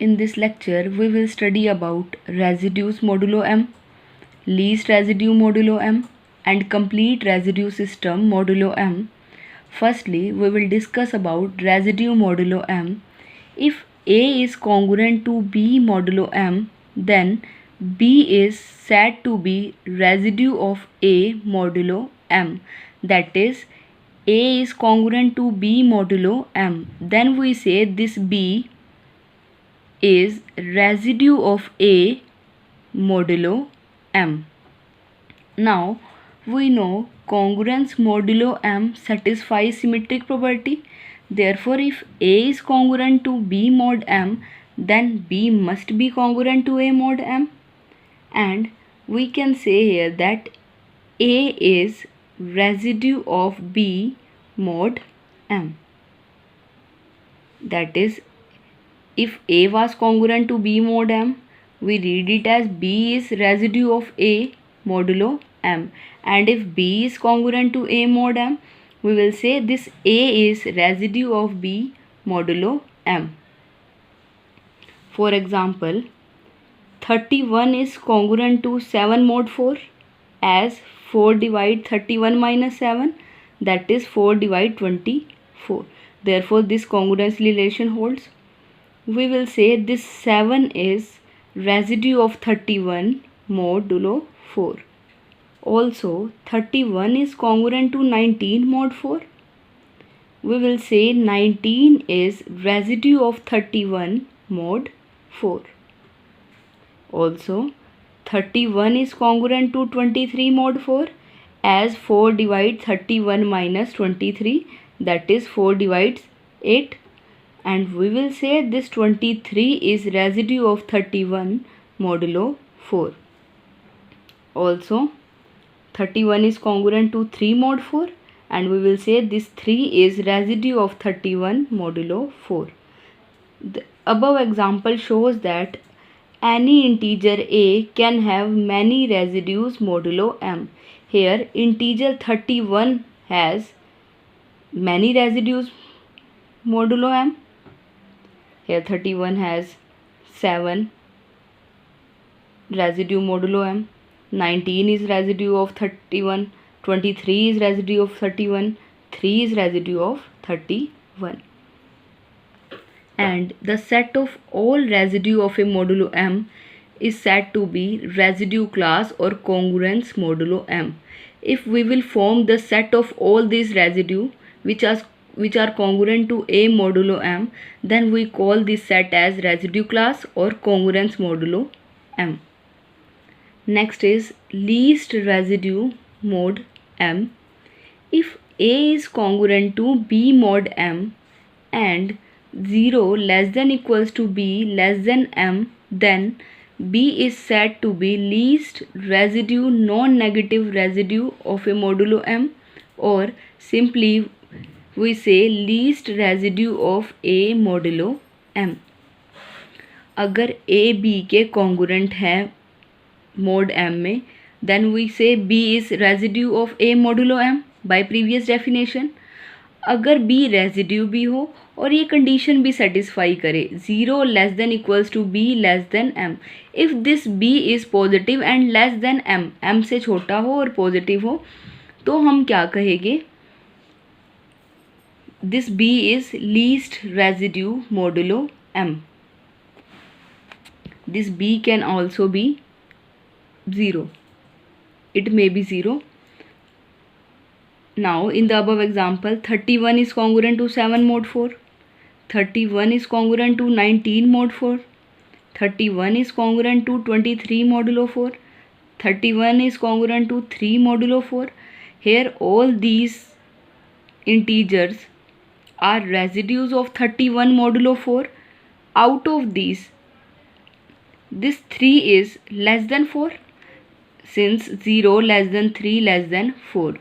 In this lecture, we will study about residues modulo m, least residue modulo m, and complete residue system modulo m. Firstly, we will discuss about residue modulo m. If A is congruent to B modulo m, then B is said to be residue of A modulo m. That is, A is congruent to B modulo m. Then we say this B is residue of A modulo m. Now we know congruence modulo m satisfies symmetric property. Therefore, if A is congruent to B mod m, then B must be congruent to A mod m. And we can say here that A is residue of B mod m. That is, if A was congruent to B mod m, we read it as B is residue of A modulo m. And if B is congruent to A mod m, we will say this A is residue of B modulo m. For example, 31 is congruent to 7 mod 4, as 4 divide 31 minus 7, that is 4 divide 24. Therefore, this congruence relation holds. We will say this 7 is residue of 31 modulo 4. Also, 31 is congruent to 19 mod 4. We will say 19 is residue of 31 mod 4. Also, 31 is congruent to 23 mod 4, as 4 divide 31 minus 23, that is 4 divides 8. And we will say this 23 is residue of 31 modulo 4. Also, 31 is congruent to 3 mod 4, and we will say this 3 is residue of 31 modulo 4. The above example shows that any integer A can have many residues modulo m. Here, integer 31 has many residues modulo m. Here 31 has 7 residue modulo m, 19 is residue of 31, 23 is residue of 31, 3 is residue of 31. And the set of all residue of a modulo m is said to be residue class or congruence modulo m. If we will form the set of all these residue which are congruent to A modulo m, then we call this set as residue class or congruence modulo m. Next is least residue mod m. If A is congruent to B mod m and 0 less than equals to B less than m, then B is said to be least residue non-negative residue of a modulo m, or simply we say least residue of A modulo m. अगर A B के congruent है mod m में, then we say B is residue of A modulo m by previous definition. अगर B residue भी हो और ये condition भी satisfy करे 0 less than equals to B less than m, if this B is positive and less than m, m से छोटा हो और positive हो, तो हम क्या कहेंगे? This B is least residue modulo m. This B can also be 0. It may be 0. Now, in the above example, 31 is congruent to 7 mod 4. 31 is congruent to 19 mod 4. 31 is congruent to 23 modulo 4. 31 is congruent to 3 modulo 4. Here, all these integers are residues of 31 modulo 4. Out of these, this 3 is less than 4, since 0 less than 3 less than 4.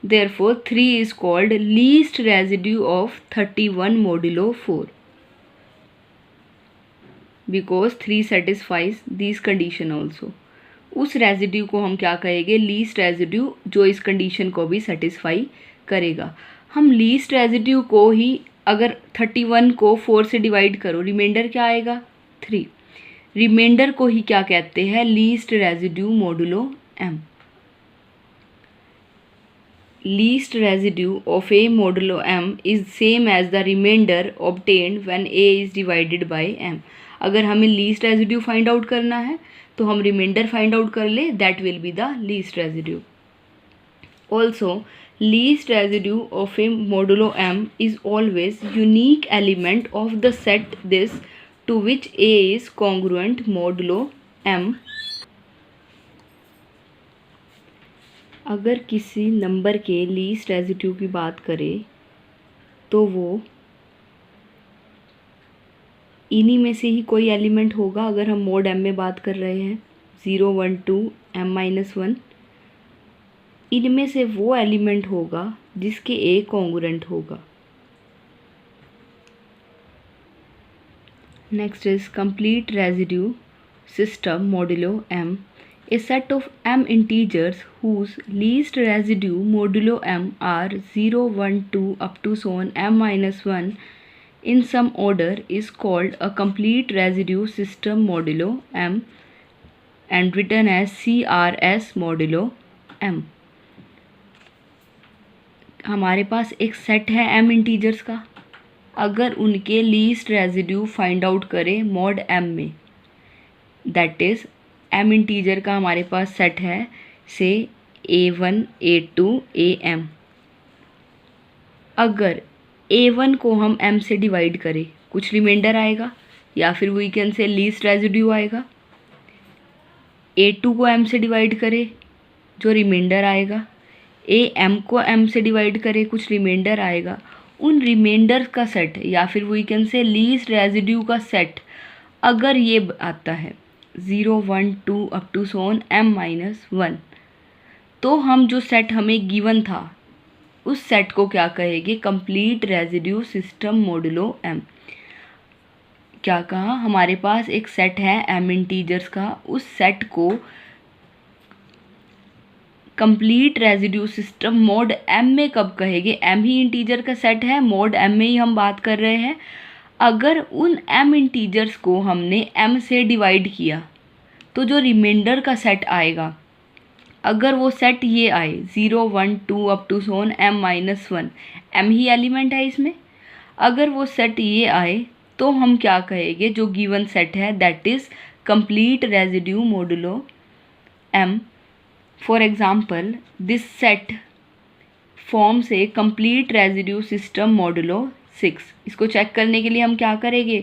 Therefore, 3 is called least residue of 31 modulo 4, because 3 satisfies these condition also. उस residue को हम क्या कहेंगे? Least residue, जो इस condition को भी satisfy करेगा. हम लीस्ट रेजिड्यू को ही अगर 31 को 4 से डिवाइड करो, रिमाइंडर क्या आएगा? 3। रिमाइंडर को ही क्या कहते हैं? Least residue modulo m। Least residue of a modulo m is same as the remainder obtained when a is divided by m। अगर हमें लीस्ट रेजिड्यू फाइंड आउट करना है तो हम रिमाइंडर फाइंड आउट कर ले, that will be the least residue. Also least residue of a modulo m is always unique element of the set this to which a is congruent modulo m। अगर किसी number के least residue की बात करें तो वो इन्हीं में से ही कोई एलिमेंट होगा। अगर हम मोड m में बात कर रहे हैं 0 1 2 m-1, इनमें से वो एलिमेंट होगा जिसके ए कॉन्ग्रुएंट होगा। Next is complete residue system modulo m, a set of m integers whose least residue modulo m are 0 1 2 up to so on m-1 in some order is called a complete residue system modulo m and written as CRS modulo m। हमारे पास एक set है m integers का, अगर उनके least residue find out करें mod m में, that is m integer का हमारे पास सेट है से a1 a2 am। अगर a1 को हम m से डिवाइड करें कुछ रिमाइंडर आएगा, या फिर we can say least residue आएगा। a2 को m से डिवाइड करें जो रिमाइंडर आएगा, am को m से डिवाइड करें कुछ रिमाइंडर आएगा। उन रिमाइंडर का सेट या फिर we can say least residue का सेट अगर ये आता है 0 1 2 up to so on m-1, तो हम जो सेट हमें गिवन था उस सेट को क्या कहेंगे? Complete residue system modulo m। क्या कहा? हमारे पास एक सेट है m इंटीजर्स का, उस सेट को complete residue system mode m में कब कहेंगे? m ही इंटीजर का सेट है, मोड m में ही हम बात कर रहे हैं। अगर उन m इंटीजर्स को हमने m से डिवाइड किया तो जो रिमाइंडर का सेट आएगा, अगर वो सेट ये आए 0 1 2 up to so on m-1, m ही एलिमेंट है इसमें, अगर वो सेट ये आए तो हम क्या कहेंगे? जो गिवन सेट है that is complete residue modulo m। For example this set forms a complete residue system modulo 6। इसको चेक करने के लिए हम क्या करेंगे?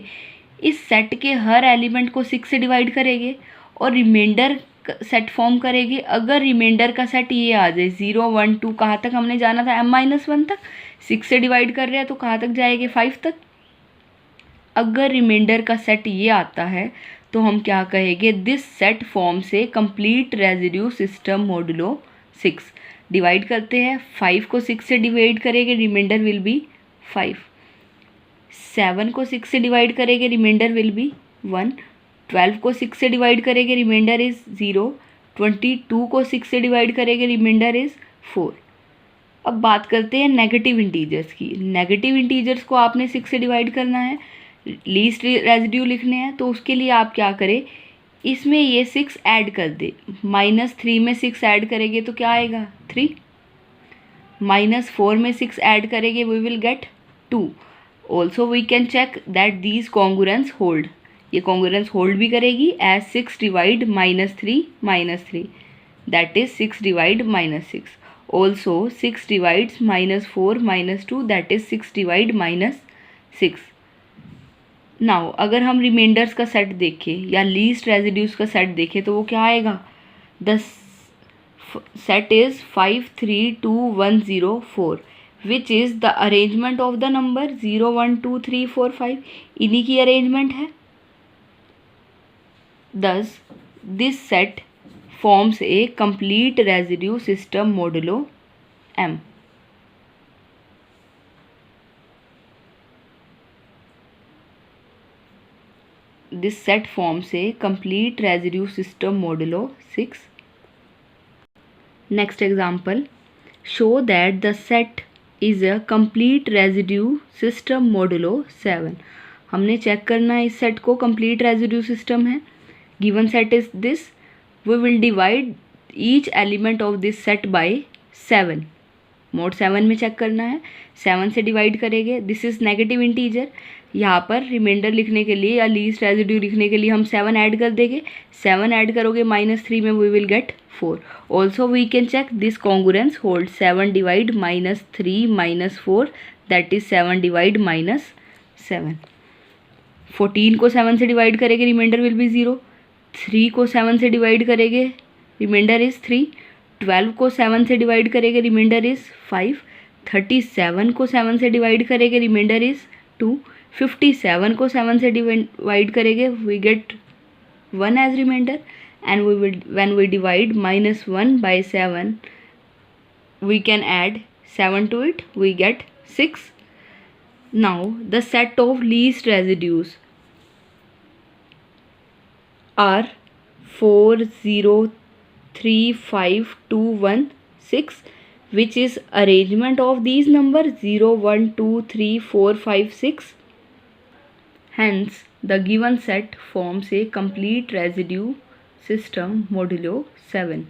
इस सेट के हर एलिमेंट को 6 से डिवाइड करेंगे और रिमाइंडर सेट फॉर्म करेंगे। अगर रिमाइंडर का सेट ये आ जाए 0 1 2, कहाँ तक हमने जाना था? m-1 तक। 6 से डिवाइड कर रहे हैं तो कहाँ तक जाएंगे? 5 तक। अगर रिमाइंडर का सेट ये आता है तो हम क्या कहेंगे? दिस सेट फॉर्म से complete residue system modulo 6। Divide करते हैं, 5 को 6 से डिवाइड करेंगे, रिमाइंडर विल बी 5। 7 को 6 से डिवाइड करेंगे, रिमाइंडर विल बी 1। 12 को 6 से डिवाइड करेंगे, रिमाइंडर इज़ 0। 22 को 6 से डिवाइड करेंगे, रिमाइंडर इज़ 4। अब बात करते हैं नेगेटिव इंटीजर्स की। नेगेटिव इंटीजर्स को आपने 6 से डिवाइड करना है, लीस्ट रेजिड्यू लिखने हैं, तो उसके लिए आप क्या करें? इसमें ये 6 ऐड कर दे। -3 में 6 ऐड करेंगे तो क्या आएगा? 3। -4 में 6 ऐड करेंगे, we will get 2। Also we can check that these congruence hold. ये कॉन्ग्रुएंस होल्ड भी करेगी as 6 divide -3 that is 6 divide -6। Also 6 divides -4 -2 that is 6 divide -6। Now अगर हम रिमाइंडर्स का सेट देखें या लीस्ट रेजिड्यूज का सेट देखें तो वो क्या आएगा? The set is 5 3 2 1 0 4 which is the arrangement of the number 0 1 2 3 4 5। इन्हीं की अरेंजमेंट है। Thus, this set forms a complete residue system modulo m। This set forms a complete residue system modulo 6। Next example, show that the set is a complete residue system modulo 7। हमने check करना है इस set को complete residue system है. Given set is this. We will divide each element of this set by 7. Mod 7 में check करना है. 7 से डिवाइड करेंगे. This is negative integer. यहाँ पर रिमाइंडर लिखने के लिए या लीस्ट रेजिड्यू लिखने के लिए हम 7 ऐड कर देंगे. 7 ऐड करोगे -3 में we will get 4. Also we can check this congruence hold 7 divide -3 -4 that is 7 divide -7. 14 को 7 से डिवाइड करेंगे रिमाइंडर विल बी 0. 3 को 7 से डिवाइड करेंगे रिमाइंडर इज 3. 12 को 7 से डिवाइड करेंगे रिमाइंडर इज 5. 37 को 7 से डिवाइड करेंगे रिमाइंडर इज 2. 57 को 7 से डिवाइड करेंगे we get 1 as remainder. And we will when we divide -1 by 7 we can add 7 to it, we get 6. Now the set of least residues are 4 0 3 5 2 1 6, which is arrangement of these numbers 0 1 2 3 4 5 6. Hence the given set forms a complete residue system modulo 7.